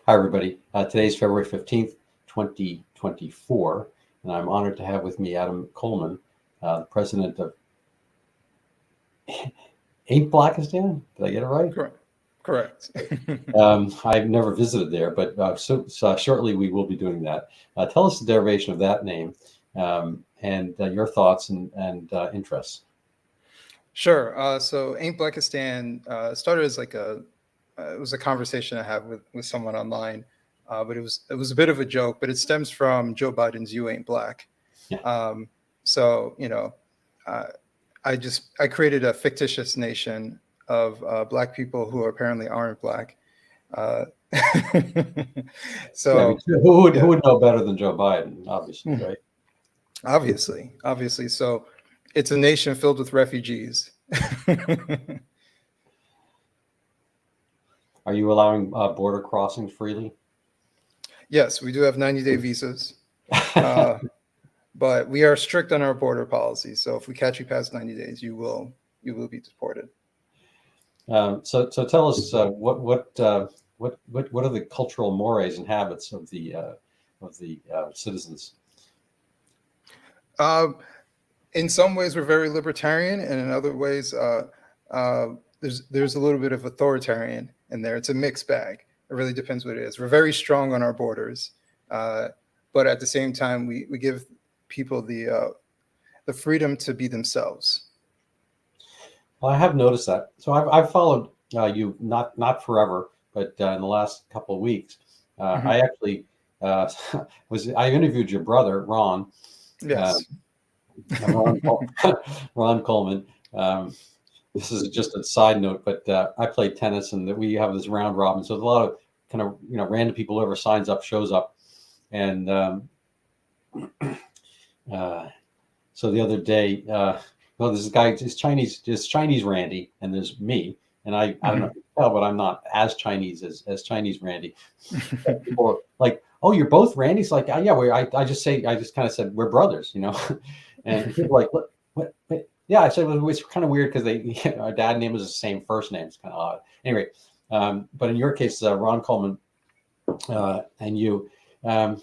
Hi, everybody. Today's February 15th, 2024, and I'm honored to have with me Adam Coleman, the president of Aintblackistan. Did I get it right? Correct. Correct. I've never visited there, but so shortly we will be doing that. Tell us the derivation of that name and your thoughts and interests. Sure. So Aintblackistan started as like it was a conversation I had with someone online, but it was a bit of a joke. But it stems from Joe Biden's "You Ain't Black." Yeah. So uh, I created a fictitious nation of Black people who apparently aren't Black. Uh, Yeah, I mean, so who yeah, would know better than Joe Biden, obviously, Mhm. right? Obviously. So it's a nation filled with refugees. Are you allowing border crossings freely? Yes, we do have 90-day visas, uh, but we are strict on our border policy. So if we catch you past 90 days, you will be deported. So tell us what are the cultural mores and habits of the citizens? Uh, in some ways, we're very libertarian, and in other ways, uh, there's a little bit of authoritarian in there. It's a mixed bag. It really depends what it is. We're very strong on our borders, uh, but at the same time, we give people the freedom to be themselves. Well, I have noticed that. So I've followed you not forever, but in the last couple of weeks, Mhm. I actually uh, I interviewed your brother Ron. Uh, Yes. Ron, Ron Coleman. Um, this is just a side note, but I play tennis, and we have this round robin. So there's a lot of kind of random people, whoever signs up shows up, and uh, so the other day, well, there's a guy, just Chinese Randy, and there's me, and I don't know Mhm. if you can tell, but I'm not as Chinese as Chinese Randy. People are like, "Oh, you're both Randys?" Like, yeah, I just kind of said we're brothers, and people are like, what? Yeah, I said it's kind of weird because our dad name was the same first name. It's kind of odd. Anyway, but in your case, Ron Coleman and you. Um,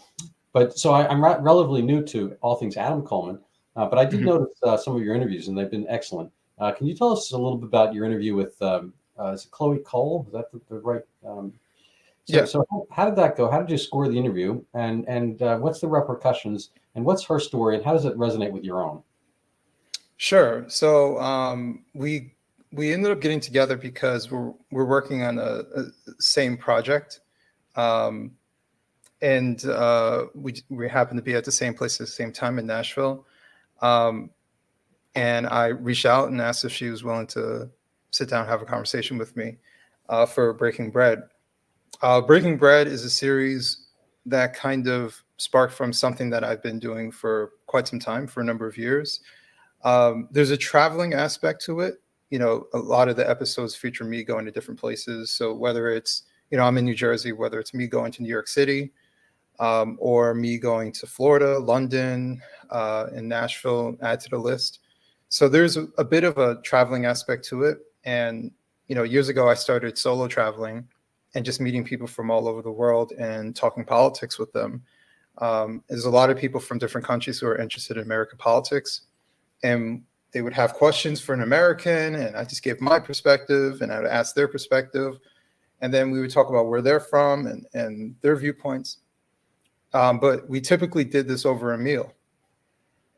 but so I'm relatively new to all things Adam Coleman, but I did Mhm. notice some of your interviews, and they've been excellent. Can you tell us a little bit about your interview with is it Chloe Cole? Is that the right? So Yeah, so how did that go? How did you score the interview, and what's the repercussions, and what's her story, and how does it resonate with your own? sure. So we ended up getting together because we're working on a same project, um, and we happen to be at the same place at the same time in Nashville. Um, and I reached out and asked if she was willing to sit down and have a conversation with me for Breaking Bread. Breaking Bread is a series that kind of sparked from something that I've been doing for quite some time, for a number of years. There's a traveling aspect to it. A lot of the episodes feature me going to different places. So whether it's, I'm in New Jersey, whether it's me going to New York City, or me going to Florida, London, and Nashville, add to the list. So there's a bit of a traveling aspect to it. And, years ago, I started solo traveling and just meeting people from all over the world and talking politics with them. There's a lot of people from different countries who are interested in American politics, and they would have questions for an American, and I just gave my perspective, and I would ask their perspective, and then we would talk about where they're from and their viewpoints. But we typically did this over a meal,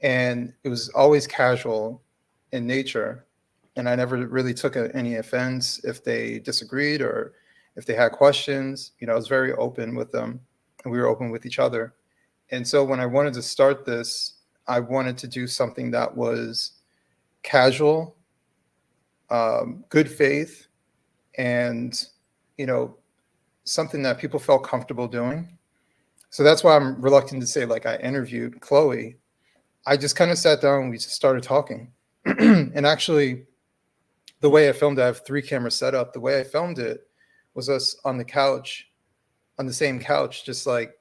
and it was always casual in nature. And I never really took any offense if they disagreed or if they had questions. I was very open with them, and we were open with each other. And so when I wanted to start this, I wanted to do something that was casual, good faith, and you know something that people felt comfortable doing. So that's why I'm reluctant to say like I interviewed Chloe. I just kind of sat down and we just started talking. And actually, the way I filmed it, I have three cameras set up. The way I filmed it was us on the couch, on the same couch, just like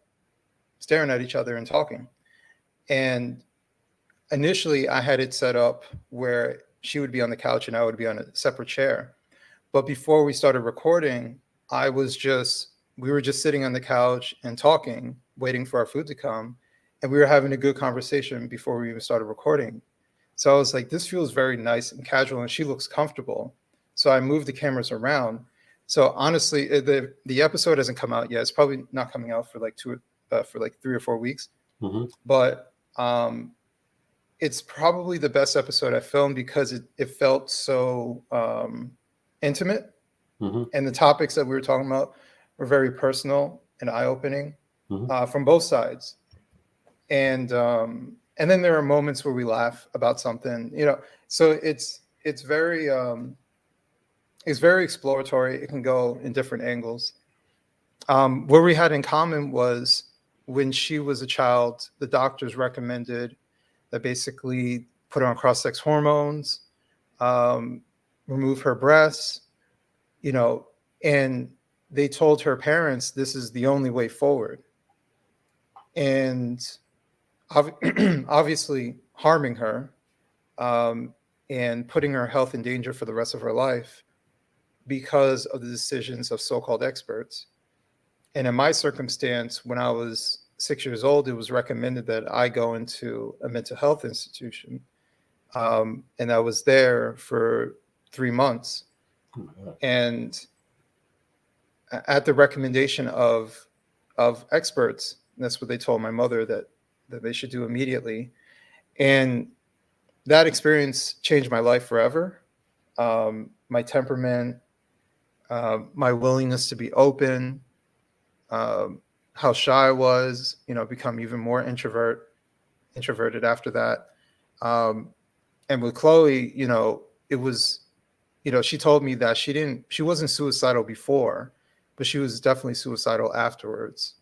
staring at each other and talking. And initially, I had it set up where she would be on the couch and I would be on a separate chair. But before we started recording, I was just we were just sitting on the couch and talking, waiting for our food to come. And we were having a good conversation before we even started recording. So I was like, this feels very nice and casual, and she looks comfortable. So I moved the cameras around. So honestly, the episode hasn't come out yet. It's probably not coming out for like 3 or 4 weeks. Mm-hmm. But it's probably the best episode I filmed because it felt so intimate. Mm-hmm. And the topics that we were talking about were very personal and eye-opening from both sides. And then there are moments where we laugh about something, so it's very exploratory. It can go in different angles. What we had in common was when she was a child, the doctors recommended that basically put her on cross-sex hormones, remove her breasts, and they told her parents this is the only way forward. And obviously harming her and putting her health in danger for the rest of her life because of the decisions of so-called experts. And in my circumstance, when I was 6 years old, it was recommended that I go into a mental health institution. And I was there for 3 months. And at the recommendation of experts, and that's what they told my mother that they should do immediately. And that experience changed my life forever. My temperament, my willingness to be open, how shy I was, become even more introverted after that. And with Chloe, it was, she told me that she wasn't suicidal before, but she was definitely suicidal afterwards.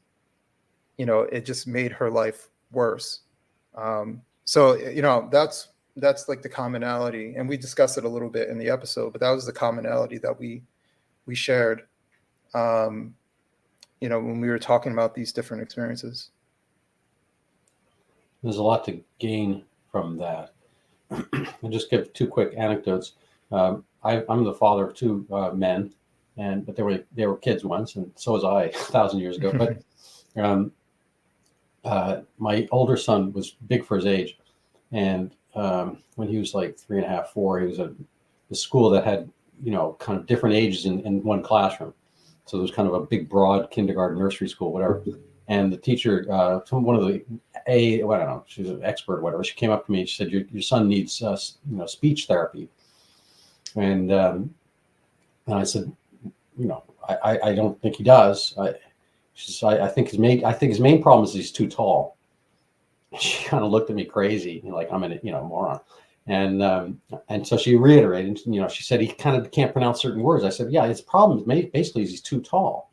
It just made her life worse. So that's like the commonality, and we discussed it a little bit in the episode, but that was the commonality that we shared, when we were talking about these different experiences. There's a lot to gain from that. I'll just give 2 quick anecdotes. I'm the father of 2 men, but they were kids once, and so was I 1,000 years ago. But my older son was big for his age, and when he was like 3.5, 4, he was at the school that had kind of different ages in one classroom. So there was kind of a big, broad kindergarten, nursery school, whatever. And the teacher, one of the I don't know, she's an expert, or whatever. She came up to me and she said, "Your son needs speech therapy." And I said, I don't think he does. She said, I think his main problem is he's too tall. She kind of looked at me crazy, like I'm a moron. And so she reiterated, she said he kind of can't pronounce certain words. I said, yeah, his problem basically is he's too tall.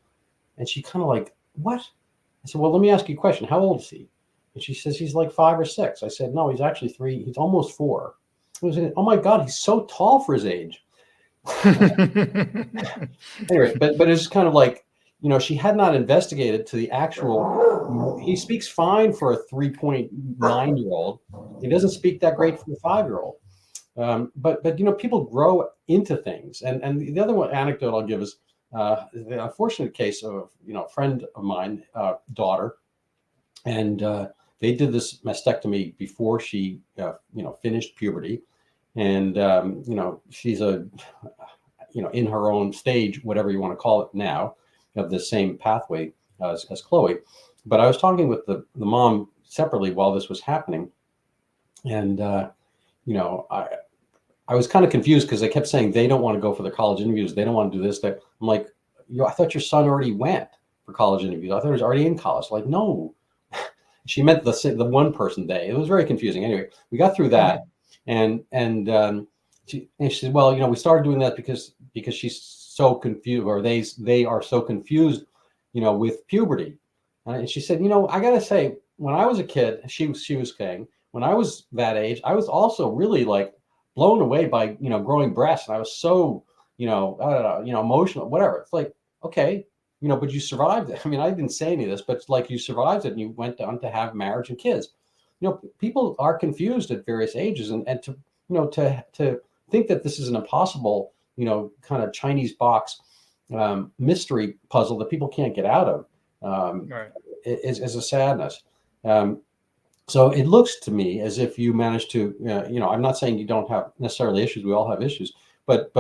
And she kind of like, what? I said, well, let me ask you a question. How old is he? And she says he's like 5 or 6. I said, no, he's actually 3. He's almost 4. I was, oh my God, he's so tall for his age. Anyway, but it's kind of like, she had not investigated to the actual, he speaks fine for a 3.9-year-old. He doesn't speak that great for a 5-year-old. But people grow into things. And the other one anecdote I'll give is the unfortunate case of, a friend of mine, daughter, and they did this mastectomy before she, finished puberty. And, she's in her own stage, whatever you want to call it now, of the same pathway as Chloe. But I was talking with the mom separately while this was happening. And, I was kind of confused because they kept saying they don't want to go for the college interviews. They don't want to do this. I'm like, I thought your son already went for college interviews. I thought he was already in college. Like, no. She meant the one person they. It was very confusing. Anyway, we got through that. And she said, well, we started doing that because she's so confused, or they are so confused, with puberty. And she said, I gotta say, when I was a kid, she was saying, when I was that age, I was also really like blown away by growing breasts, and I was so I don't know, emotional, whatever. It's like, okay, but you survived it. I mean, I didn't say any of this, but it's like you survived it, and you went on to have marriage and kids. People are confused at various ages, and to think that this is an impossible, kind of Chinese box, mystery puzzle that people can't get out of, Right. is a sadness. So it looks to me as if you managed to, I'm not saying you don't have necessarily issues. We all have issues, but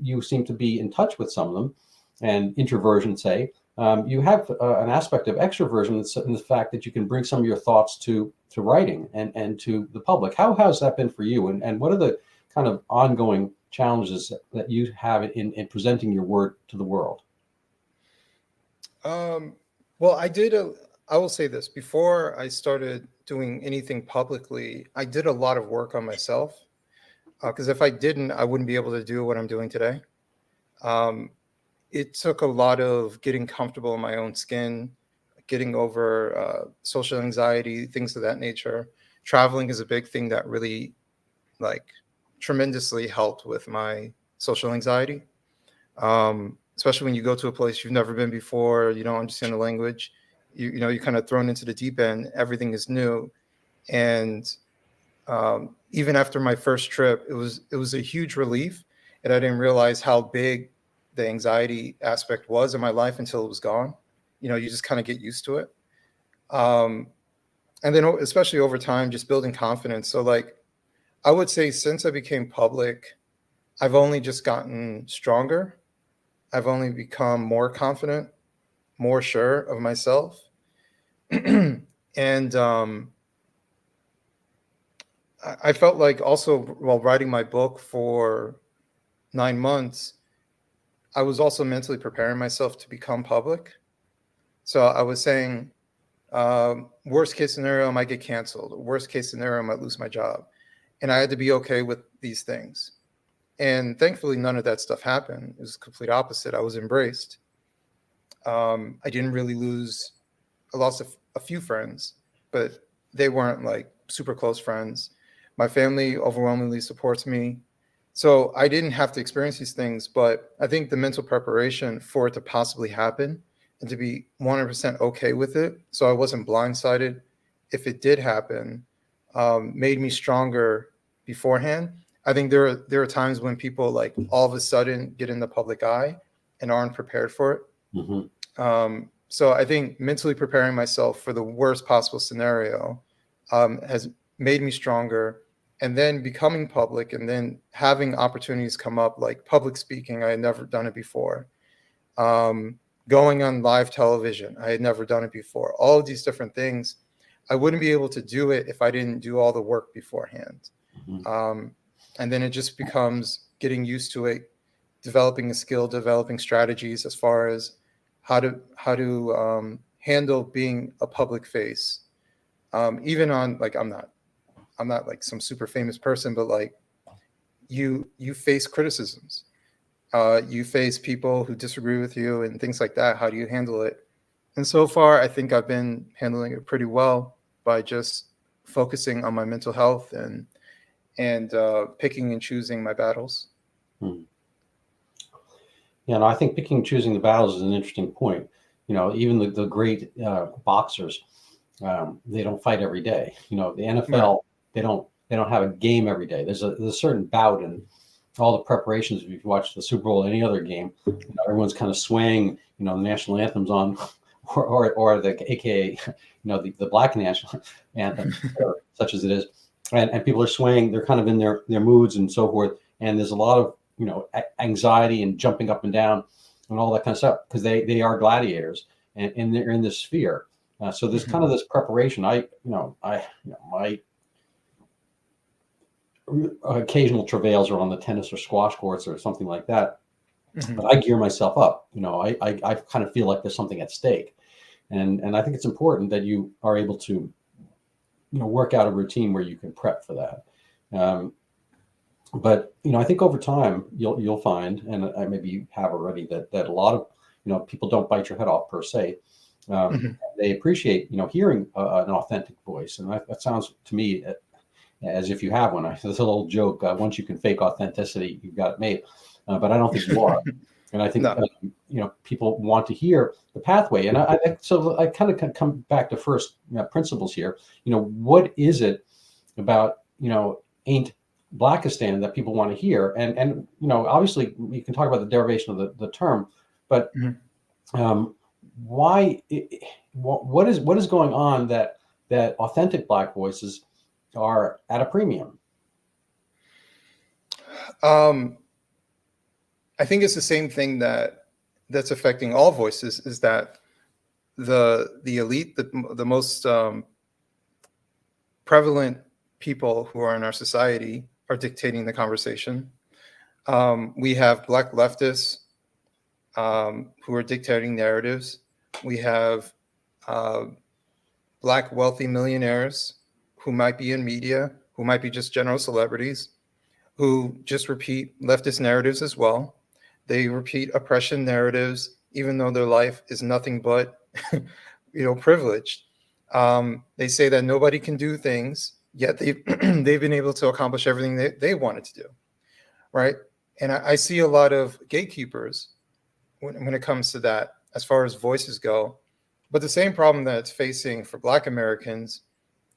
you seem to be in touch with some of them, and introversion, say. You have an aspect of extroversion in the fact that you can bring some of your thoughts to writing and to the public. How has that been for you? And what are the kind of ongoing challenges that you have in presenting your word to the world? Well, I will say this, before I started doing anything publicly, I did a lot of work on myself. Because if I didn't, I wouldn't be able to do what I'm doing today. Um, it took a lot of getting comfortable in my own skin, getting over social anxiety, things of that nature. Traveling is a big thing that really, like, tremendously helped with my social anxiety. Especially when you go to a place you've never been before, you don't understand the language, you're kind of thrown into the deep end. Everything is new, and even after my first trip, it was a huge relief, and I didn't realize how big the anxiety aspect was in my life until it was gone. You just kind of get used to it, um, and then especially over time, just building confidence. So, like, I would say since I became public, I've only just gotten stronger. I've only become more confident, more sure of myself. And I felt like also while writing my book for 9 months, I was also mentally preparing myself to become public. So I was saying, worst case scenario, I might get canceled. Worst case scenario, I might lose my job. And I had to be okay with these things. And thankfully, none of that stuff happened. It was the complete opposite. I was embraced. I didn't really lose. I lost a few friends, but they weren't like super close friends. My family overwhelmingly supports me. So I didn't have to experience these things, but I think the mental preparation for it to possibly happen and to be 100% okay with it, so I wasn't blindsided if it did happen, made me stronger beforehand. I think there are times when people like all of a sudden get in the public eye and aren't prepared for it. Mm-hmm. So I think mentally preparing myself for the worst possible scenario has made me stronger. And then becoming public and then having opportunities come up, like public speaking, I had never done it before. Going on live television, I had never done it before. All of these different things, I wouldn't be able to do it if I didn't do all the work beforehand. Mm-hmm. And then it just becomes getting used to it, developing a skill, developing strategies as far as how to handle being a public face. Even on, like, I'm not like some super famous person, but like you face criticisms, you face people who disagree with you and things like that. How do you handle it? And so far, I think I've been handling it pretty well by just focusing on my mental health and picking and choosing my battles. Hmm. Yeah, no, I think picking and choosing the battles is an interesting point. Even the great boxers, they don't fight every day. The NFL, Right. they don't have a game every day. There's a certain bout and all the preparations. If you've watched the Super Bowl, or any other game, everyone's kind of swaying. The national anthem's on, or the AKA, the Black national anthem, such as it is, and people are swaying. They're kind of in their moods and so forth. And there's a lot of anxiety and jumping up and down and all that kind of stuff because they are gladiators and they're in this sphere. So there's kind of this preparation. My occasional travails are on the tennis or squash courts or something like that. But I gear myself up. I kind of feel like there's something at stake, and I think it's important that you are able to work out a routine where you can prep for that. But I think over time you'll find, and maybe you have already, that a lot of people don't bite your head off per se. They appreciate hearing an authentic voice, and that sounds to me as if you have one. There's a little joke: once you can fake authenticity, you've got it made. But I don't think you are, and I think No. people want to hear the pathway. And so I kind of come back to first principles here. What is it about Aintblackistan that people want to hear? And obviously you can talk about the derivation of the term, But Mhm. why? What is going on that authentic Black voices are at a premium? I think it's the same thing that's affecting all voices, is that the elite, the most prevalent people who are in our society are dictating the conversation. We have Black leftists who are dictating narratives. We have uh, Black wealthy millionaires who might be in media, who might be just general celebrities, who just repeat leftist narratives as well. They repeat oppression narratives, even though their life is nothing but, privileged. They say that nobody can do things, yet they've they've been able to accomplish everything they wanted to do, right? And I see a lot of gatekeepers when it comes to that, as far as voices go. But the same problem that it's facing for Black Americans,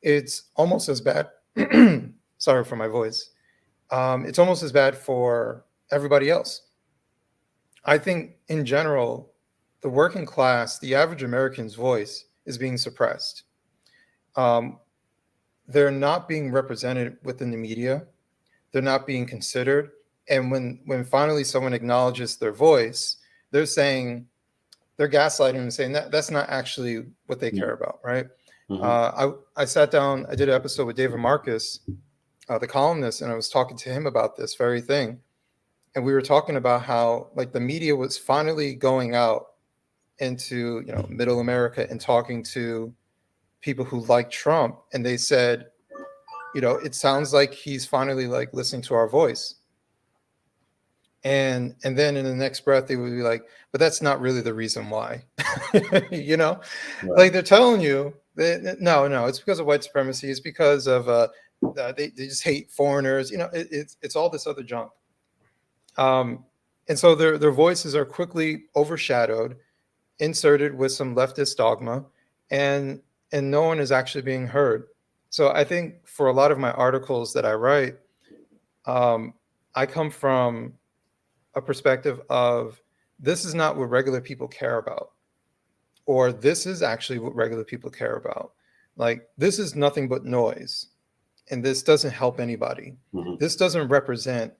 it's almost as bad. Sorry for my voice. It's almost as bad for everybody else. I think in general, the working class, the average American's voice is being suppressed. Um, they're not being represented within the media. They're not being considered. And when finally someone acknowledges their voice, they're saying, they're gaslighting and saying that's not actually what they care about, right? I sat down, I did an episode with David Marcus, the columnist, and I was talking to him about this very thing. And we were talking about how like the media was finally going out into middle America and talking to people who like Trump, and they said, it sounds like he's finally like listening to our voice. And then in the next breath they would be like, but that's not really the reason why. Right. Like they're telling you that no, it's because of white supremacy, it's because of they just hate foreigners, it's all this other junk. And so their voices are quickly overshadowed, inserted with some leftist dogma, and no one is actually being heard. So I think for a lot of my articles that I write, I come from a perspective of, this is not what regular people care about, or this is actually what regular people care about. Like, this is nothing but noise, and this doesn't help anybody. Mm-hmm. This doesn't represent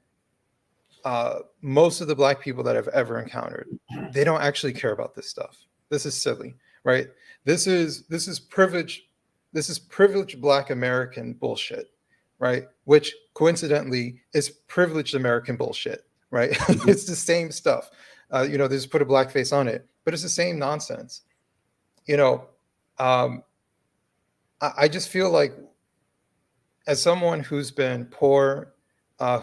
most of the Black people that I've ever encountered. They don't actually care about this stuff. This is silly, right? This is privilege. This is privileged Black American bullshit, right? Which coincidentally is privileged American bullshit, right? Mm-hmm. It's the same stuff. They just put a blackface on it, but it's the same nonsense. I just feel like, as someone who's been poor,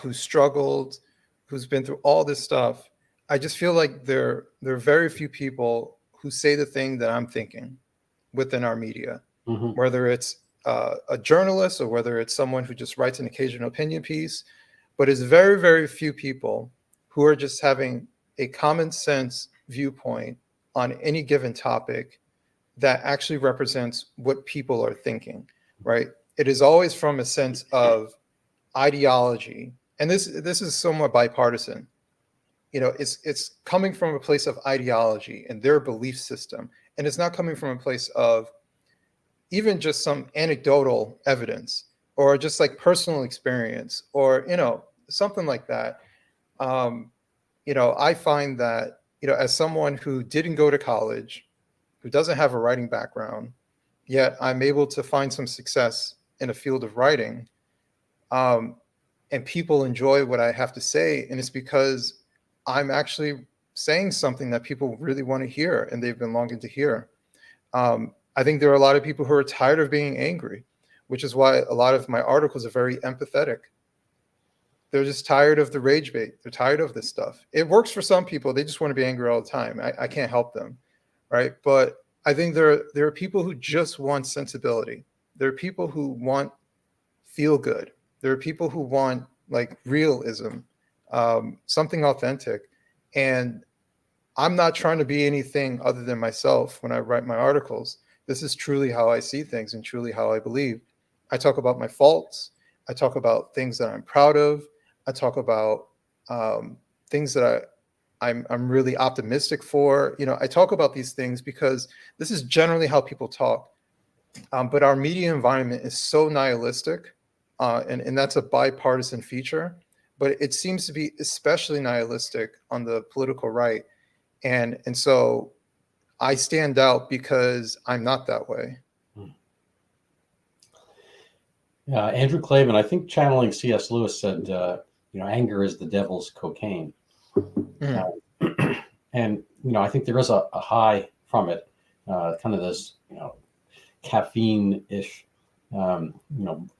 who's struggled, who's been through all this stuff, I just feel like there are very few people who say the thing that I'm thinking within our media, whether it's a journalist or whether it's someone who just writes an occasional opinion piece. But it's very, very few people who are just having a common sense viewpoint on any given topic that actually represents what people are thinking, right? It is always from a sense of ideology. And this is somewhat bipartisan. It's coming from a place of ideology and their belief system. And it's not coming from a place of even just some anecdotal evidence or just like personal experience or, something like that. I find that, as someone who didn't go to college, who doesn't have a writing background, yet I'm able to find some success in a field of writing. And people enjoy what I have to say. And it's because I'm actually saying something that people really want to hear and they've been longing to hear. I think there are a lot of people who are tired of being angry, which is why a lot of my articles are very empathetic. They're just tired of the rage bait. They're tired of this stuff. It works for some people. They just want to be angry all the time. I can't help them, right? But I think there are people who just want sensibility. There are people who want feel good. There are people who want like realism, something authentic. And I'm not trying to be anything other than myself when I write my articles. This is truly how I see things and truly how I believe. I talk about my faults. I talk about things that I'm proud of. I talk about things that I'm really optimistic for. I talk about these things because this is generally how people talk. But our media environment is so nihilistic, and that's a bipartisan feature. But it seems to be especially nihilistic on the political right, and so I stand out because I'm not that way. Andrew Clavin, I think channeling C.S. Lewis said, anger is the devil's cocaine. Mhm. And, I think there is a high from it, kind of this, caffeine-ish,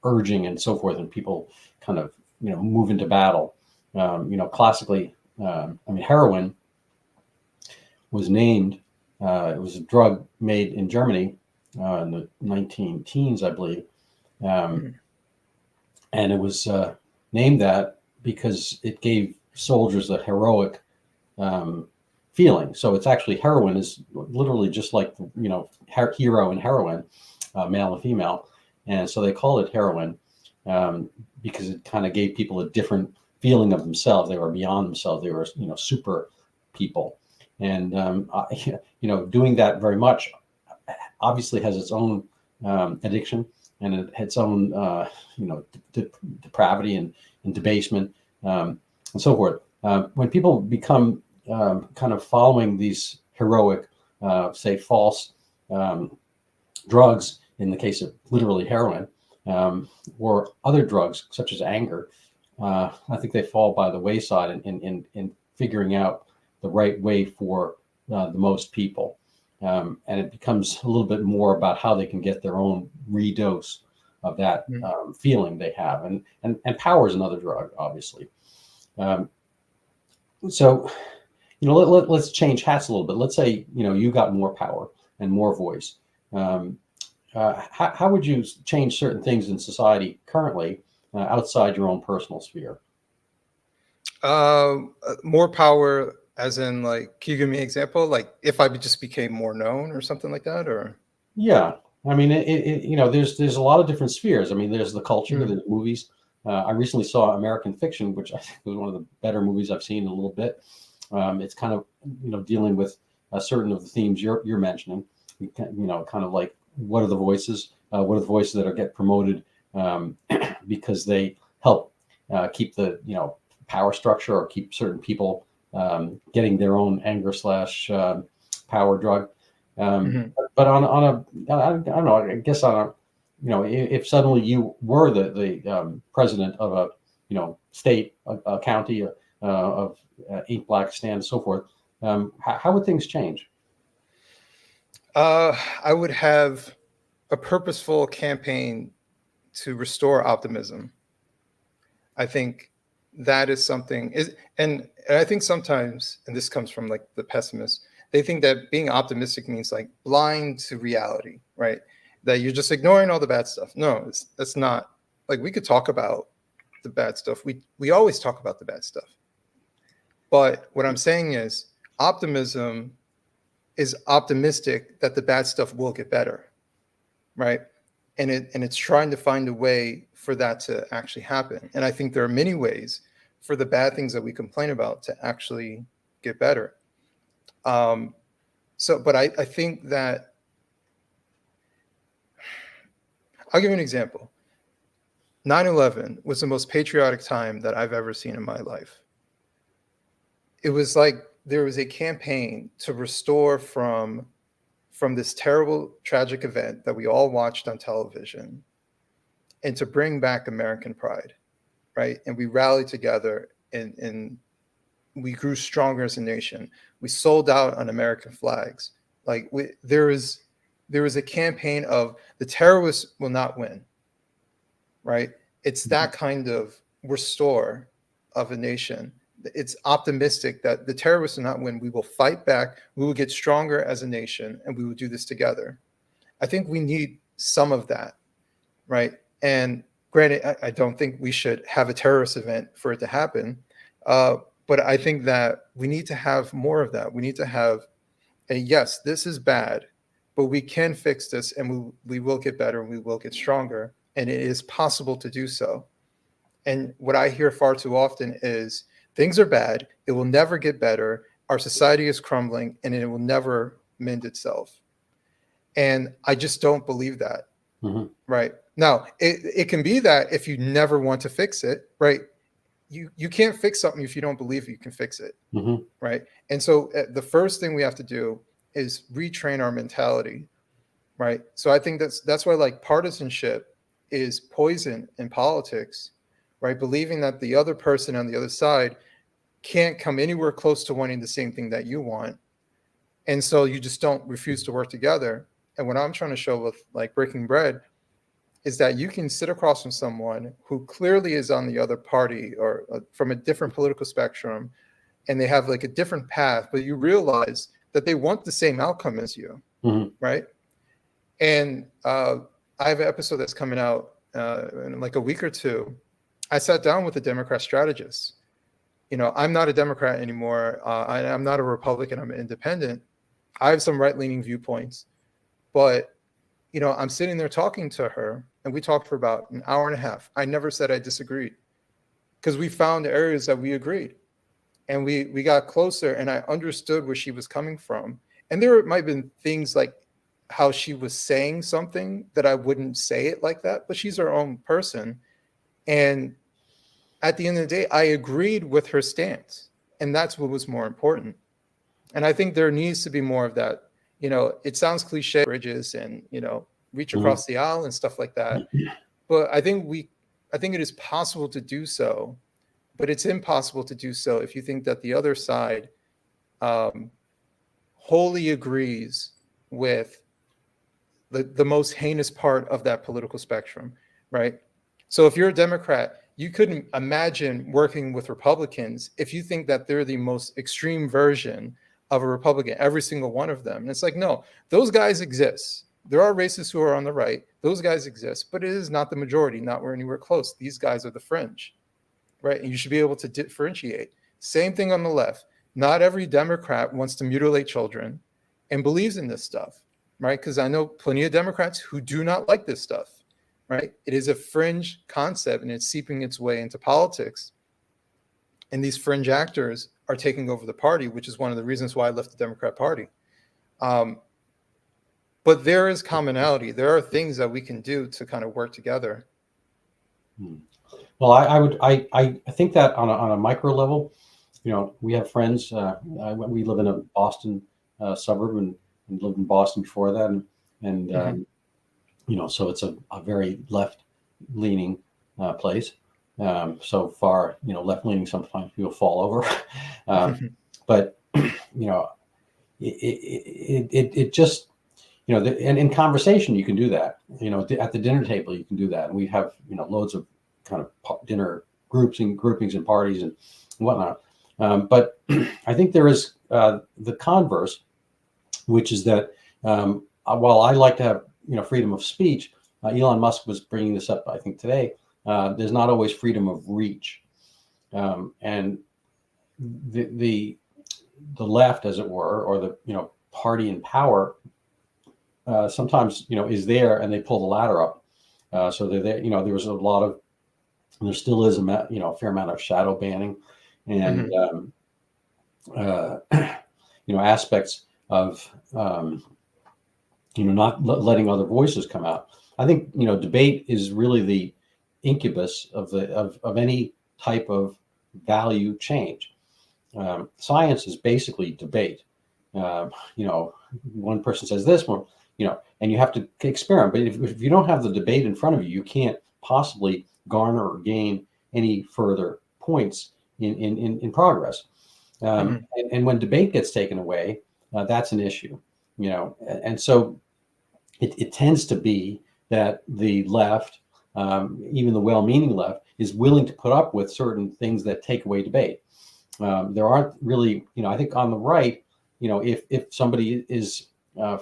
urging and so forth, and people kind of, move into battle. Classically, heroin was named, it was a drug made in Germany in the 19 teens, I believe. And it was named that because it gave soldiers a heroic feeling. So it's actually, heroin is literally just like, hero and heroine, male and female. And so they called it heroin because it kind of gave people a different feeling of themselves. They were beyond themselves. They were, super people. And, doing that very much obviously has its own addiction and its own, depravity and debasement and so forth. When people become kind of following these heroic, say, false drugs, in the case of literally heroin, or other drugs such as anger, I think they fall by the wayside in figuring out the right way for the most people. And it becomes a little bit more about how they can get their own redose of that feeling they have. And power is another drug, obviously. So, let's change hats a little bit. Let's say, you got more power and more voice. How would you change certain things in society currently outside your own personal sphere? More power, as in, like, can you give me an example? Like, if I just became more known or something like that, or? Yeah, there's a lot of different spheres. There's the culture, there's movies. I recently saw American Fiction, which I think was one of the better movies I've seen in a little bit. It's kind of, dealing with certain of the themes you're mentioning. Kind of like, what are the voices? What are the voices that are get promoted because they help keep the power structure, or keep certain people getting their own anger slash power drug. But on a, I don't know, I guess on a, if suddenly you were the president of a, state, a county of Aintblackistan and so forth, how would things change? I would have a purposeful campaign to restore optimism. I think that is something and I think sometimes, and this comes from, like, the pessimists, they think that being optimistic means, like, blind to reality, right? That you're just ignoring all the bad stuff. No, that's not. Like, we could talk about the bad stuff. We always talk about the bad stuff. But what I'm saying is, optimism is optimistic that the bad stuff will get better, right? And it's trying to find a way for that to actually happen. And I think there are many ways for the bad things that we complain about to actually get better. But I think that, I'll give you an example. 9/11 was the most patriotic time that I've ever seen in my life. It was like there was a campaign to restore from this terrible, tragic event that we all watched on television, and to bring back American pride, right? And we rallied together, and we grew stronger as a nation. We sold out on American flags. Like, there was a campaign of the terrorists will not win, right? It's that kind of restore of a nation. It's optimistic that the terrorists will not win. We will fight back. We will get stronger as a nation, and we will do this together. I think we need some of that, right? And granted, I don't think we should have a terrorist event for it to happen. But I think that we need to have more of that. We need to have yes, this is bad, but we can fix this, and we will get better, and we will get stronger. And it is possible to do so. And what I hear far too often is, things are bad, it will never get better, our society is crumbling and it will never mend itself. And I just don't believe that. Right now, it can be that if you never want to fix it, right? You can't fix something if you don't believe you can fix it, right? And so the first thing we have to do is retrain our mentality, right? So I think that's why like partisanship is poison in politics, right? Believing that the other person on the other side can't come anywhere close to wanting the same thing that you want, and so you just don't refuse to work together. And what I'm trying to show with like breaking bread is that you can sit across from someone who clearly is on the other party or from a different political spectrum, and they have like a different path, but you realize that they want the same outcome as you, right? And I have an episode that's coming out in like a week or two. I sat down with a Democrat strategist. You know, I'm not a Democrat anymore. I'm not a Republican. I'm an independent. I have some right-leaning viewpoints, but you know, I'm sitting there talking to her, and we talked for about an hour and a half. I never said I disagreed because we found areas that we agreed, and we got closer, and I understood where she was coming from. And there might have been things like how she was saying something that I wouldn't say it like that, but she's her own person. And at the end of the day, I agreed with her stance, and that's what was more important. And I think there needs to be more of that. You know, it sounds cliche, bridges and, you know, reach across the aisle and stuff like that. But I think it is possible to do so, but it's impossible to do so if you think that the other side wholly agrees with the most heinous part of that political spectrum, right? So if you're a Democrat, you couldn't imagine working with Republicans if you think that they're the most extreme version of a Republican, every single one of them. And it's like, no, those guys exist. There are racists who are on the right. Those guys exist, but it is not the majority, not anywhere close. These guys are the fringe, right? And you should be able to differentiate. Same thing on the left. Not every Democrat wants to mutilate children and believes in this stuff, right? Because I know plenty of Democrats who do not like this stuff, right? It is a fringe concept, and it's seeping its way into politics. And these fringe actors are taking over the party, which is one of the reasons why I left the Democrat Party. But there is commonality. There are things that we can do to kind of work together. Well, I think that on a micro level, you know, we have friends. We live in a Boston suburb and lived in Boston before that, and you know, so it's a very left-leaning place. So far, you know, left-leaning, sometimes people fall over. But, you know, it just, you know, and in conversation, you can do that. You know, at the dinner table, you can do that. And we have, you know, loads of kind of dinner groupings and parties and whatnot. But I think there is the converse, which is that while I like to have, you know, freedom of speech, Elon Musk was bringing this up, I think, today. There's not always freedom of reach, and the left, as it were, or the, you know, party in power, sometimes, you know, is there and they pull the ladder up. So they're there. You know, there was a lot of, and there still is a fair amount of shadow banning, and you know, aspects of you know, not letting other voices come out. I think, you know, debate is really the incubus of any type of value change. Science is basically debate. You know, one person says this one, you know, and you have to experiment. But if you don't have the debate in front of you, you can't possibly garner or gain any further points in progress. And when debate gets taken away, that's an issue, you know. And so it tends to be that the left, even the well-meaning left, is willing to put up with certain things that take away debate. There aren't really, you know, I think on the right, you know, if somebody is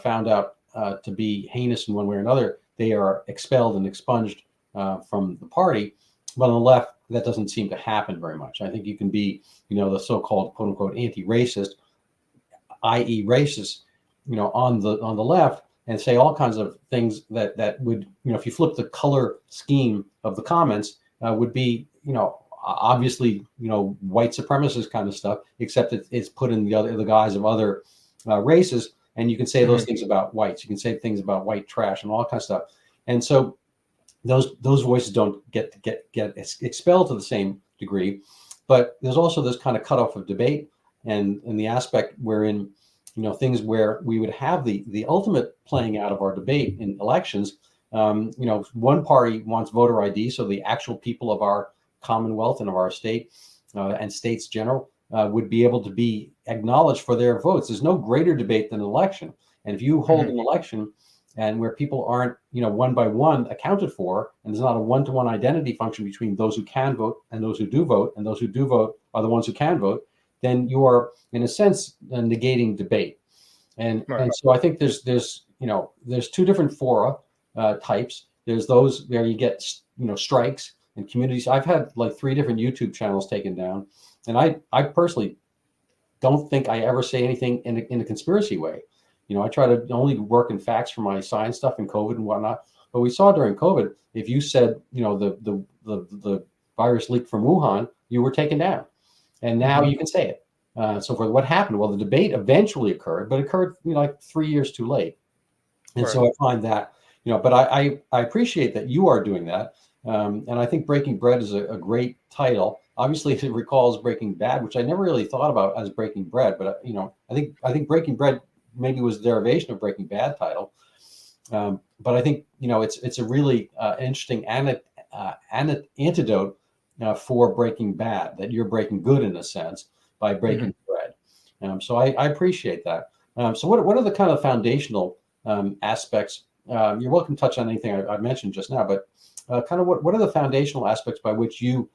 found out to be heinous in one way or another, they are expelled and expunged from the party. But on the left, that doesn't seem to happen very much. I think you can be, you know, the so-called quote unquote anti-racist, i.e. racist, you know, on the left, and say all kinds of things that would, you know, if you flip the color scheme of the comments, would be, you know, obviously, white supremacist kind of stuff, except it's put in the guise of other races. And you can say those things about whites. You can say things about white trash and all that kind of stuff. And so those voices don't get expelled to the same degree. But there's also this kind of cutoff of debate, and the aspect wherein, things where we would have the ultimate playing out of our debate in elections. One party wants voter ID, so the actual people of our Commonwealth and of our state and states general would be able to be acknowledged for their votes. There's no greater debate than an election. And if you hold an election and where people aren't, one by one accounted for, and there's not a one-to-one identity function between those who can vote and those who do vote, and those who do vote are the ones who can vote, then you are, in a sense, negating debate. And so I think there's two different fora types. There's those where you get, strikes and communities. I've had like 3 different YouTube channels taken down, and I personally don't think I ever say anything in a conspiracy way. I try to only work in facts for my science stuff and COVID and whatnot. But we saw during COVID, if you said, the virus leaked from Wuhan, you were taken down. And now you can say it. So for what happened? Well, the debate eventually occurred, but it occurred, like 3 years too late. And so I find that, but I appreciate that you are doing that. And I think Breaking Bread is a great title. Obviously, it recalls Breaking Bad, which I never really thought about as Breaking Bread. But, I think Breaking Bread maybe was a derivation of Breaking Bad title. But I think, it's a really interesting antidote for Breaking Bad, that you're breaking good in a sense by breaking bread. So I appreciate that. So what are the kind of foundational aspects? You're welcome to touch on anything I mentioned just now, but kind of what are the foundational aspects by which you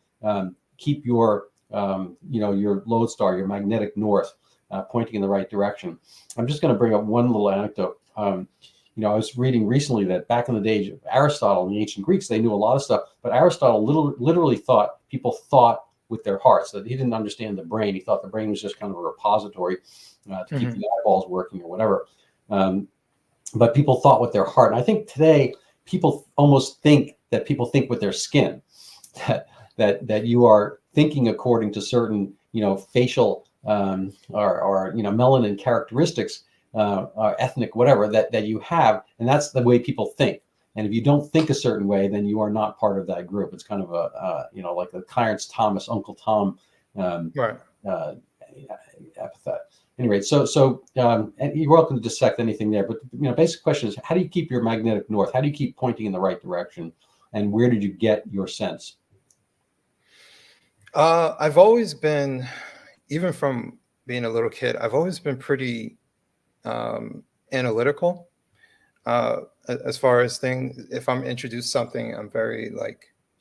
keep your your lodestar, your magnetic north, pointing in the right direction? I'm just going to bring up one little anecdote. I was reading recently that back in the days of Aristotle and the ancient Greeks, they knew a lot of stuff, but Aristotle literally thought people thought with their hearts, that he didn't understand the brain. He thought the brain was just kind of a repository to keep the eyeballs working or whatever. But people thought with their heart. And I think today people almost think that people think with their skin, that you are thinking according to certain, facial or melanin characteristics, or ethnic, whatever that you have, and that's the way people think. And if you don't think a certain way, then you are not part of that group. It's kind of like the Clarence Thomas, Uncle Tom epithet. Anyway, so and you're welcome to dissect anything there, but basic question is, how do you keep your magnetic north? How do you keep pointing in the right direction? And where did you get your sense? I've always been, even from being a little kid, I've always been pretty analytical. As far as things, if I'm introduced something, I'm very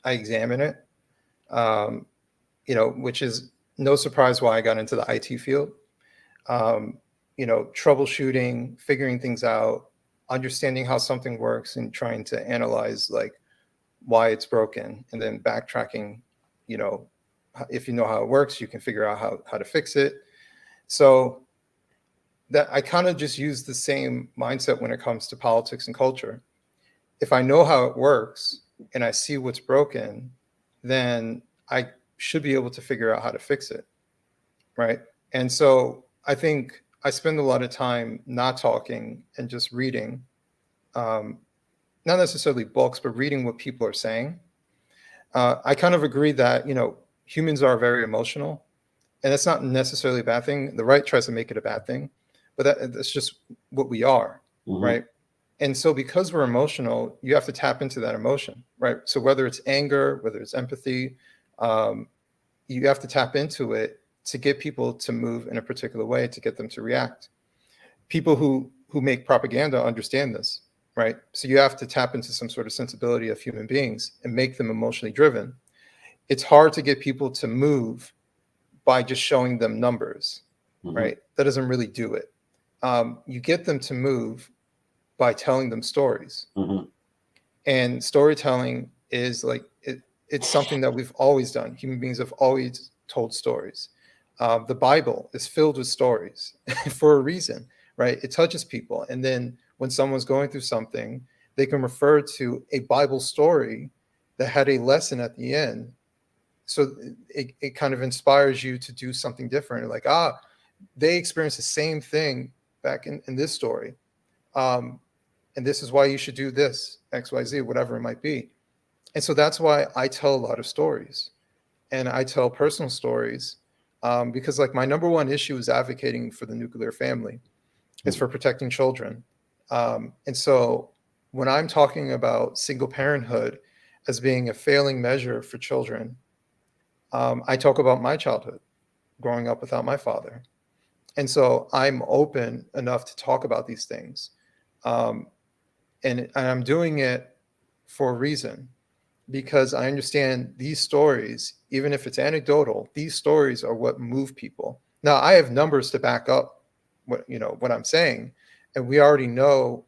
I examine it, which is no surprise why I got into the IT field. Troubleshooting, figuring things out, understanding how something works, and trying to analyze why it's broken, and then backtracking. If you know how it works, you can figure out how to fix it. So that I kind of just use the same mindset when it comes to politics and culture. If I know how it works and I see what's broken, then I should be able to figure out how to fix it, right? And so I think I spend a lot of time not talking and just reading, not necessarily books, but reading what people are saying. I kind of agree that, humans are very emotional, and that's not necessarily a bad thing. The right tries to make it a bad thing, but that's just what we are, right? And so because we're emotional, you have to tap into that emotion, right? So whether it's anger, whether it's empathy, you have to tap into it to get people to move in a particular way, to get them to react. People who make propaganda understand this, right? So you have to tap into some sort of sensibility of human beings and make them emotionally driven. It's hard to get people to move by just showing them numbers, right? That doesn't really do it. You get them to move by telling them stories. And storytelling is it's something that we've always done. Human beings have always told stories. The Bible is filled with stories for a reason, right? It touches people. And then when someone's going through something, they can refer to a Bible story that had a lesson at the end So it kind of inspires you to do something different. Like, they experienced the same thing back in this story. And this is why you should do this, X, Y, Z, whatever it might be. And so that's why I tell a lot of stories, and I tell personal stories, because like my number one issue is advocating for the nuclear family. It's for protecting children. And so when I'm talking about single parenthood as being a failing measure for children, I talk about my childhood growing up without my father. And so I'm open enough to talk about these things. And I'm doing it for a reason, because I understand these stories, even if it's anecdotal, these stories are what move people. Now, I have numbers to back up what I'm saying, and we already know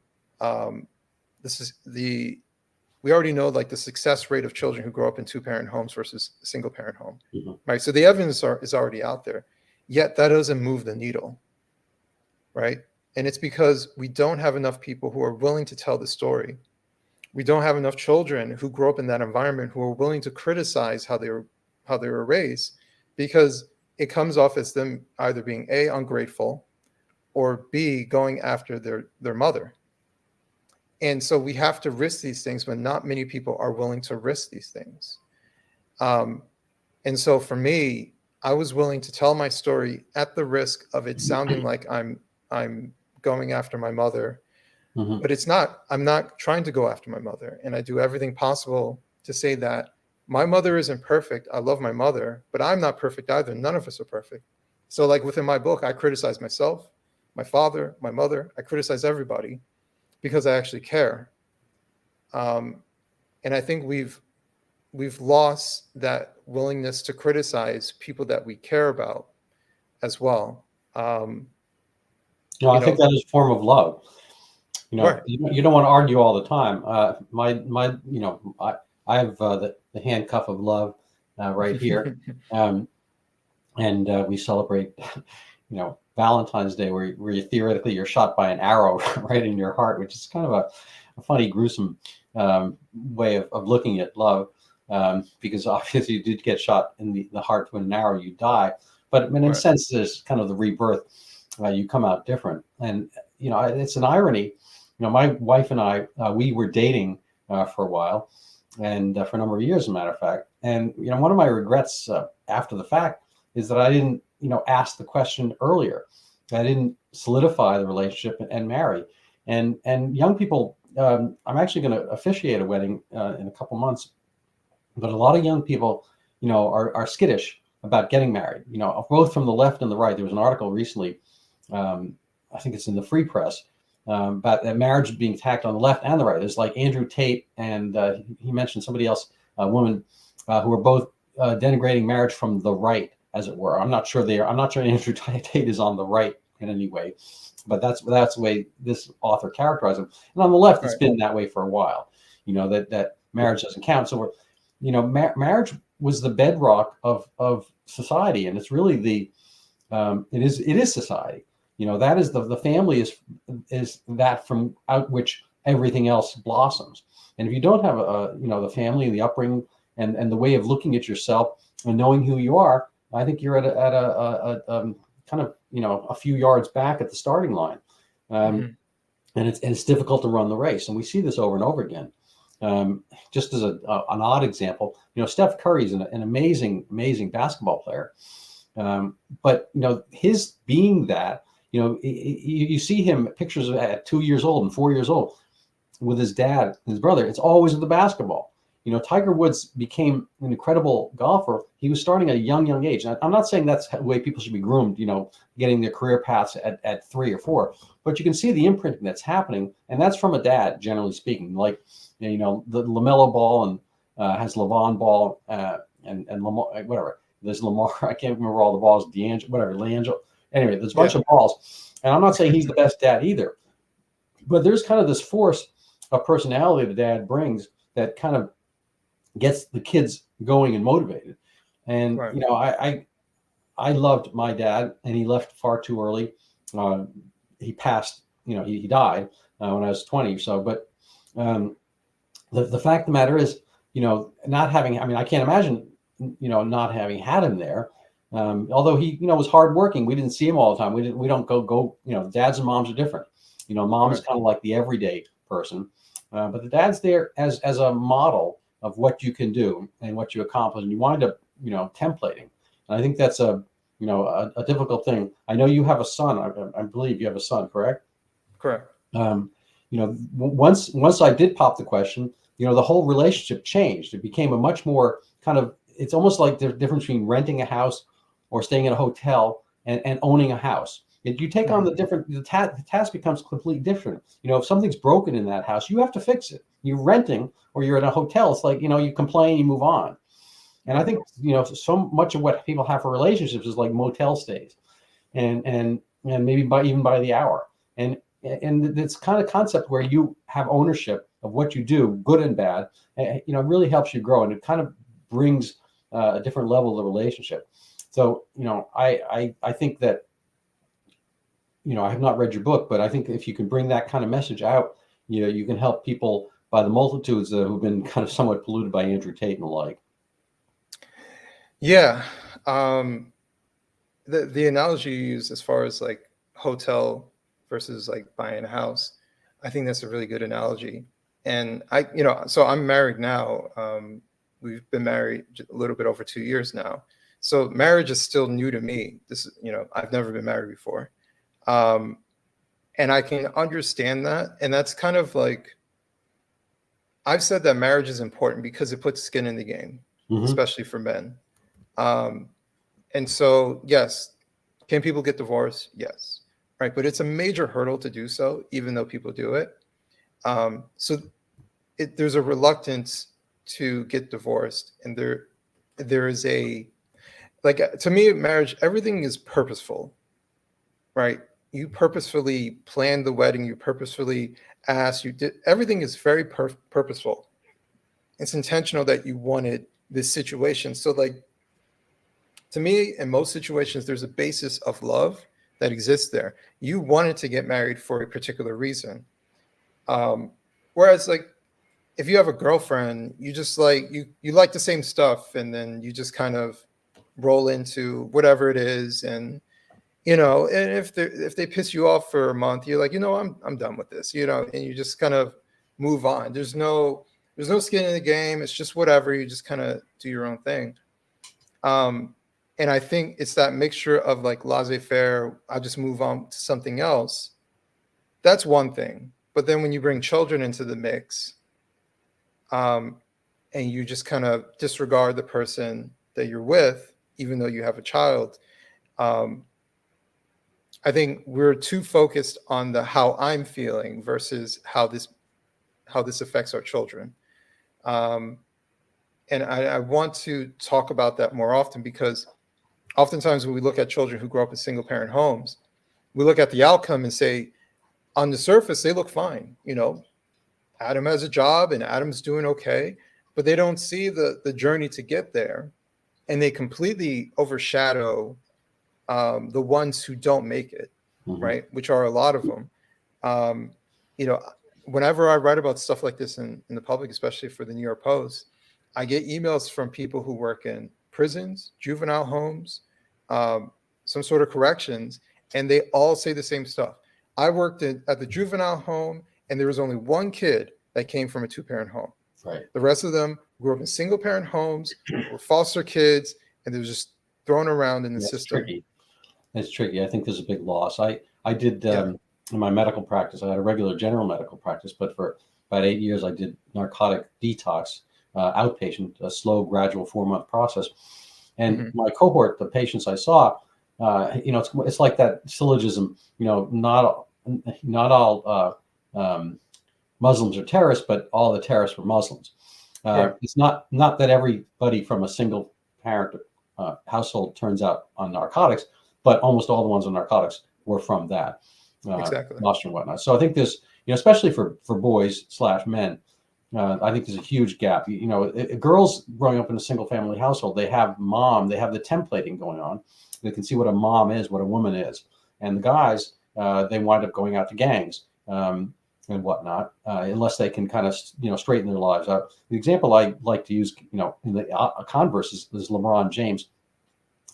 we already know like the success rate of children who grow up in 2-parent homes versus a single parent home, right? So the evidence is already out there, yet that doesn't move the needle, right? And it's because we don't have enough people who are willing to tell the story. We don't have enough children who grow up in that environment who are willing to criticize how they were raised, because it comes off as them either being A, ungrateful, or B, going after their mother. And so we have to risk these things when not many people are willing to risk these things. And so for me, I was willing to tell my story at the risk of it sounding like I'm going after my mother. But it's not. I'm not trying to go after my mother. And I do everything possible to say that my mother isn't perfect. I love my mother, but I'm not perfect either. None of us are perfect. So like within my book, I criticize myself, my father, my mother. I criticize everybody because I actually care. And I think we've lost that willingness to criticize people that we care about as well. I think that is a form of love. Right. You don't want to argue all the time. I have the handcuff of love right here, and we celebrate, Valentine's Day, where you theoretically you're shot by an arrow right in your heart, which is kind of a funny, gruesome way of looking at love, because obviously you did get shot in the heart with an arrow, you die. But I mean, in a sense, there's kind of the rebirth. You come out different, and it's an irony. My wife and I, we were dating for a while, and for a number of years, as a matter of fact. And one of my regrets after the fact is that I didn't, ask the question earlier. I didn't solidify the relationship and marry. And young people, I'm actually going to officiate a wedding in a couple months, but a lot of young people, are skittish about getting married. Both from the left and the right. There was an article recently, I think it's in the Free Press, about that marriage being attacked on the left and the right. There's like Andrew Tate, and he mentioned somebody else, a woman, who are both denigrating marriage from the right, as it were. I'm not sure Andrew Tate is on the right in any way, but that's the way this author characterized him. And on the left, it's been that way for a while. That marriage doesn't count. So marriage was the bedrock of society, and it's really it is society. That is the family is that from out which everything else blossoms. And if you don't have the family and the upbringing and the way of looking at yourself and knowing who you are, I think you're at a kind of a few yards back at the starting line, and it's difficult to run the race. And we see this over and over again. Just as an odd example, Steph Curry is an amazing basketball player, but his being that. You see him pictures at 2 years old and 4 years old with his dad and his brother. It's always with the basketball. Tiger Woods became an incredible golfer. He was starting at a young age. And I'm not saying that's the way people should be groomed, getting their career paths at 3 or 4. But you can see the imprinting that's happening. And that's from a dad, generally speaking. Like, the LaMelo ball and has LeVon ball and Lamar, whatever. There's Lamar. I can't remember all the balls. D'Angelo, whatever. Leangelo. Anyway, there's a bunch of balls, and I'm not saying he's the best dad either, but there's kind of this force of personality the dad brings that kind of gets the kids going and motivated. And I loved my dad, and he left far too early. He passed, he died when I was 20 or so. But the fact of the matter is, not having. I mean, I can't imagine not having had him there. Although he, was hardworking, we didn't see him all the time. We don't go. Dads and moms are different. Mom is kind of like the everyday person, but the dad's there as a model of what you can do and what you accomplish, and you wind up, templating. And I think that's a difficult thing. I know you have a son. I believe you have a son, correct? Correct. Once I did pop the question, the whole relationship changed. It became a much more kind of, it's almost like the difference between renting a house or staying in a hotel and owning a house. If you take on the task becomes completely different. If something's broken in that house, you have to fix it. You're renting or you're in a hotel. It's like, you complain, you move on. And I think, so much of what people have for relationships is like motel stays and maybe even by the hour. And it's kind of concept where you have ownership of what you do, good and bad, really helps you grow. And it kind of brings a different level of the relationship. So, I think that, I have not read your book, but I think if you can bring that kind of message out, you can help people by the multitudes who've been kind of somewhat polluted by Andrew Tate and the like. Yeah. The analogy you use as far as like hotel versus like buying a house, I think that's a really good analogy. And so I'm married now. We've been married a little bit over 2 years now. So marriage is still new to me. This is, I've never been married before. And I can understand that. And that's kind of like, I've said that marriage is important because it puts skin in the game, especially for men. And so, yes, can people get divorced? Yes. Right. But it's a major hurdle to do so, even though people do it. So there's a reluctance to get divorced. And there is to me, marriage, everything is purposeful, right? You purposefully planned the wedding. You purposefully asked. Everything is very purposeful. It's intentional that you wanted this situation. So to me, in most situations, there's a basis of love that exists there. You wanted to get married for a particular reason. Whereas if you have a girlfriend, you just you like the same stuff, and then you just kind of roll into whatever it is. And, and if they piss you off for a month, you're like, I'm done with this, and you just kind of move on. There's no skin in the game. It's just whatever. You just kind of do your own thing. And I think it's that mixture of laissez-faire, I'll just move on to something else. That's one thing. But then when you bring children into the mix, and you just kind of disregard the person that you're with, even though you have a child, I think we're too focused on the how I'm feeling versus how this affects our children. And I want to talk about that more often, because oftentimes when we look at children who grow up in single parent homes, we look at the outcome and say, on the surface, they look fine. Adam has a job and Adam's doing okay, but they don't see the journey to get there. And they completely overshadow the ones who don't make it, right? Which are a lot of them. Whenever I write about stuff like this in the public, especially for the New York Post, I get emails from people who work in prisons, juvenile homes, some sort of corrections, and they all say the same stuff. I worked at the juvenile home, and there was only one kid that came from a 2-parent home. Right. The rest of them grew up in single-parent homes, were foster kids, and they were just thrown around in the system. Tricky. It's tricky. I think there's a big loss. I did in my medical practice. I had a regular general medical practice, but for about 8 years, I did narcotic detox, outpatient, a slow, gradual 4-month process. And my cohort, the patients I saw, it's like that syllogism. Not all Muslims are terrorists, but all the terrorists were Muslims. It's not that everybody from a single parent household turns out on narcotics, but almost all the ones on narcotics were from that exactly. and whatnot. So I think this, especially for boys/men, I think there's a huge gap. Girls growing up in a single family household, they have the templating going on. They can see what a mom is, what a woman is. And the guys, they wind up going out to gangs. and whatnot, unless they can kind of straighten their lives out. The example I like to use, in the converse is LeBron James,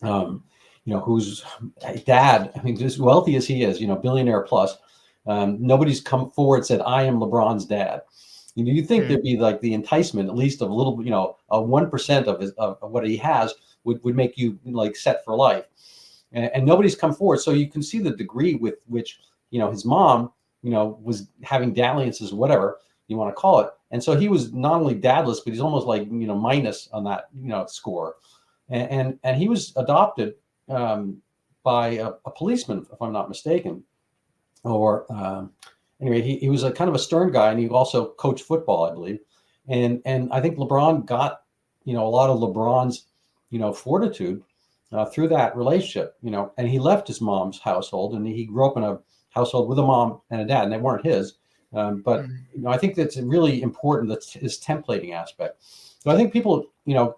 whose dad, I mean, as wealthy as he is, billionaire plus, nobody's come forward and said, I am LeBron's dad. You think there'd be like the enticement, at least of a little, a 1% of what he has would make you like set for life. And nobody's come forward. So you can see the degree with which, his mom, was having dalliances, whatever you want to call it. And so he was not only dadless, but he's almost like, minus on that, score. And he was adopted by a policeman, if I'm not mistaken. Or anyway, he was a kind of a stern guy, and he also coached football, I believe. And I think LeBron got, a lot of LeBron's, fortitude through that relationship, and he left his mom's household, and he grew up in a household with a mom and a dad, and they weren't his. But I think that's really important, that's his templating aspect. So I think people,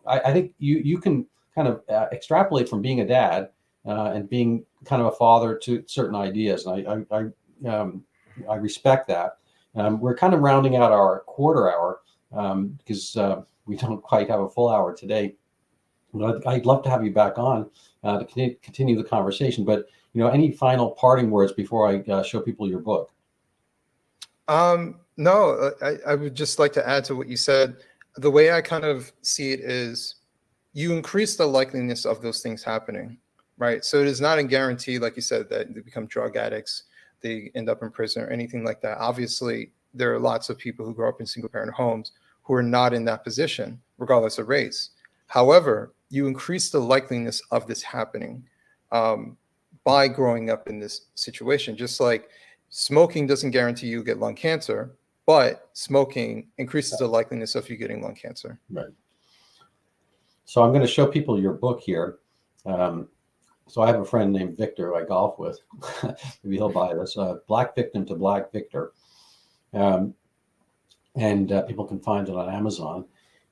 I think you can kind of extrapolate from being a dad and being kind of a father to certain ideas. And I respect that. We're kind of rounding out our quarter hour because we don't quite have a full hour today. But I'd love to have you back on to continue the conversation. But any final parting words before I show people your book? No, I would just like to add to what you said. The way I kind of see it is you increase the likeliness of those things happening, right? So it is not a guarantee, like you said, that they become drug addicts, they end up in prison or anything like that. Obviously, there are lots of people who grow up in single parent homes who are not in that position, regardless of race. However, you increase the likeliness of this happening by growing up in this situation. Just like smoking doesn't guarantee you get lung cancer, but smoking increases the likeliness of you getting lung cancer. Right. So I'm going to show people your book here. So I have a friend named Victor who I golf with. Maybe he'll buy this. Black Victim to Black Victor. And people can find it on Amazon.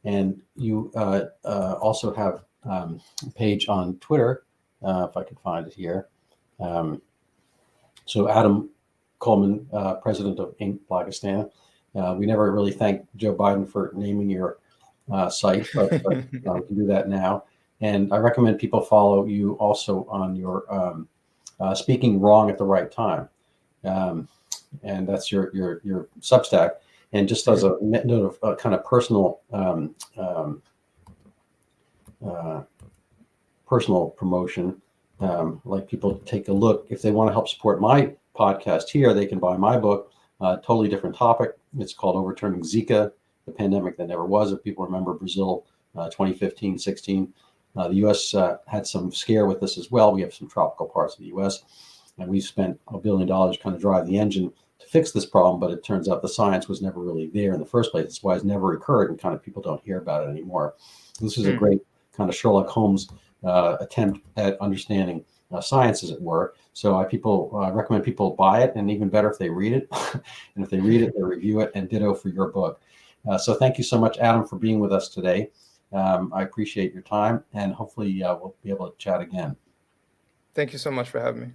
And you also have a page on Twitter, if I can find it here. So Adam Coleman, president of Aintblackistan. We never really thanked Joe Biden for naming your site, but we can do that now. And I recommend people follow you also on your Speaking Wrong at the Right Time. And that's your Substack. And just as a note of kind of personal personal promotion, like people take a look. If they want to help support my podcast here, they can buy my book, totally different topic. It's called Overturning Zika, the Pandemic That Never Was. If people remember Brazil, 2015, 16. The U.S. Had some scare with this as well. We have some tropical parts of the U.S. And we spent $1 billion kind of drive the engine to fix this problem, but it turns out the science was never really there in the first place. That's why it's never occurred, and kind of people don't hear about it anymore. This is a great kind of Sherlock Holmes attempt at understanding science, as it were. So I recommend people buy it, and even better if they read it. And if they read it, they review it, and ditto for your book. So thank you so much, Adam, for being with us today. I appreciate your time, and hopefully we'll be able to chat again. Thank you so much for having me.